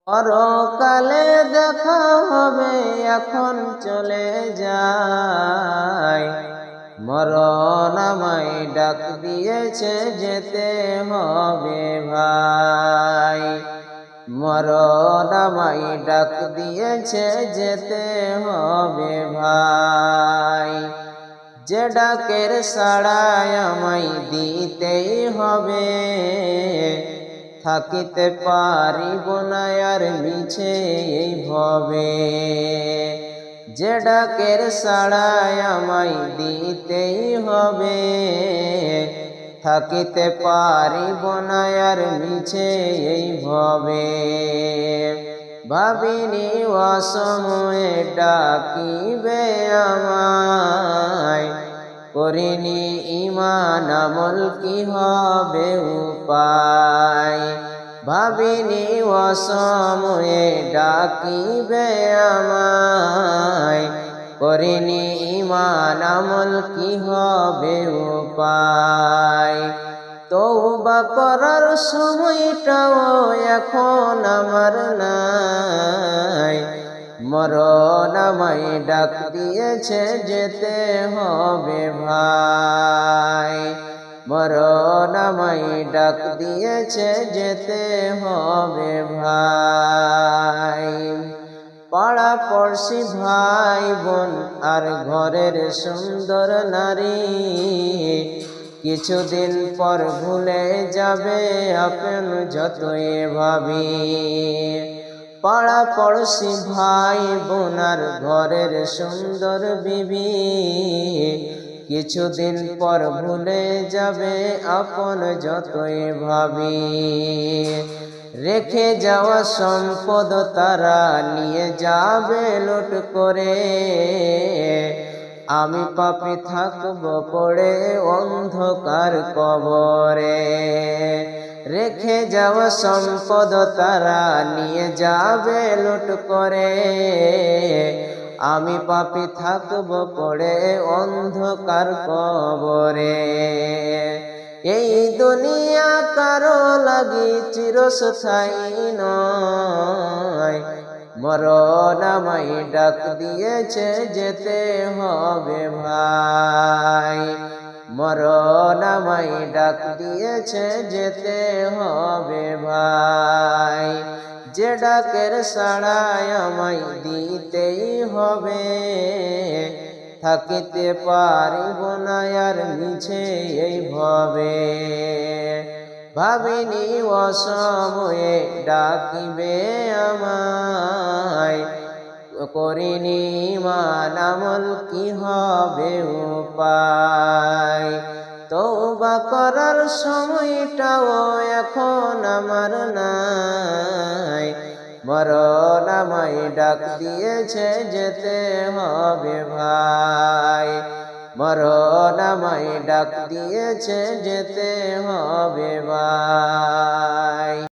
পরকালে দেখা হবে, এখন চলে যাই। মরণ আমায় ডাক দিয়েছে, যেতে হবে ভাই। মরণ আমায় ডাক দিয়েছে, যেতে হবে ভাই। যে ডাকের সাড়ায় আমায় দিতেই হবে, থাকিতে পারিব না আর মিছে এই ভবে। যে ডাকের সাড়ায় আমায় দিতেই হবে, থাকিতে পারিব না আর মিছে এই ভবে। ভাবিনি অসময়ে ডাকিবে আমায়, করিনি ঈমান আমল কি হবে উপায়। ভাবিনি অসময়ে ডাকিবে আমায়, করিনি ঈমান আমল কি হবে উপায়। তওবা করার সময়টাও এখন আমার নাই। মরণ আমায় ডাক দিয়েছে, যেতে হবে ভাই। মরণ আমায় ডাক দিয়েছে, যেতে হবে ভাই। পাড়া পড়শি ভাই বোন আর ঘরের সুন্দর নারী, কিছুদিন পর ভুলে যাবে আপন যতই ভাবি। পাড়া পড়শি ভাই বোন আর ঘরের সুন্দর বিবি, কিছুদিন পর ভুলে যাবে আপন যতই ভাবি। রেখে যাওয়া সম্পদ তারা নিয়ে যাবে লুট করে, আমি পাপী থাকব পড়ে অন্ধকার কবরে। রেখে যাওয়া সম্পদ তারা নিয়ে যাবে লুট করে, আমি পাপী থাকব পড়ে অন্ধকার কবরে। এই দুনিয়া কারো লাগি চিরস্থায়ী নয়। মরণ আমায় ডাক দিয়েছে, যেতে হবে ভাই। মরণ আমায় ডাক দিয়েছে, যেতে হবে ভাই। যে ডাকের সাড়ায় আমায় দিতেই হবে, থাকিতে পারিব না আর মিছে এই ভবে। ভাবিনি অসময়ে ডাকিবে আমায়, করিনি ঈমান আমল কি হবে উপায়। তওবা করার সময়টাও এখন আমার নাই। মরণ আমায় ডাক দিয়েছে, যেতে হবে ভাই। মরণ আমায় ডাক দিয়েছে, যেতে হবে ভাই।